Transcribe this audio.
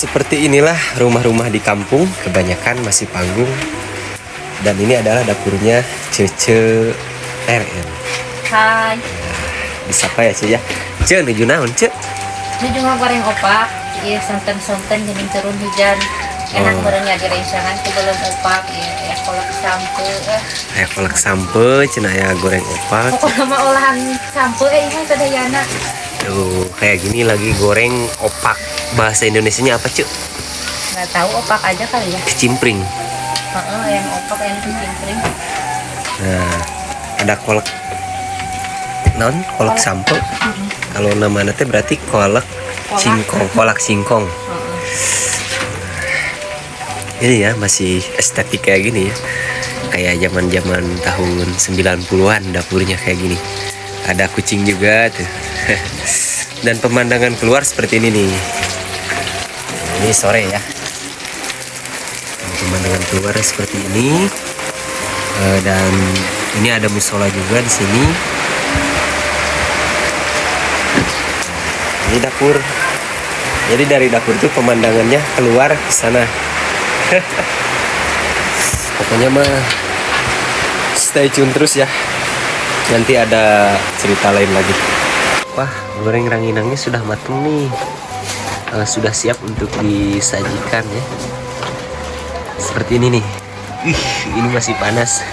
seperti inilah rumah-rumah di kampung, kebanyakan masih panggung. Dan ini adalah dapurnya Cece RN. Hai. Disapa ya Ce ya. Ce nuju naon Ce? Ini juga goreng opak. Iya santan-santan jadi turun hujan. Enak merenya di rencangan sebelum opak. Ya kolak sampe. Kolak sampe, cenah ya goreng opak. Pokoknya mah olahan sampe ini sadayana. Tuh kayak gini lagi goreng opak. Bahasa Indonesianya apa Ce? Nggak tahu opak aja kali ya. Kecimpring. Yang opak yang kecimpring. Nah, ada kolak kolak sampo. Kalau namanya teh berarti kolak singkong, kolak singkong. Ini ya masih estetik kayak gini ya. Kayak zaman-zaman tahun 90-an dapurnya kayak gini. Ada kucing juga tuh. Dan pemandangan keluar seperti ini nih. Ini sore ya. Pemandangan keluar seperti ini. Dan ini ada musola juga di sini. Ini dapur. Jadi dari dapur itu pemandangannya keluar ke sana. Pokoknya mah stay tune terus ya. Nanti ada cerita lain lagi. Wah, goreng ranginangnya sudah matang nih. Sudah siap untuk disajikan ya. Seperti ini nih. Ini masih panas.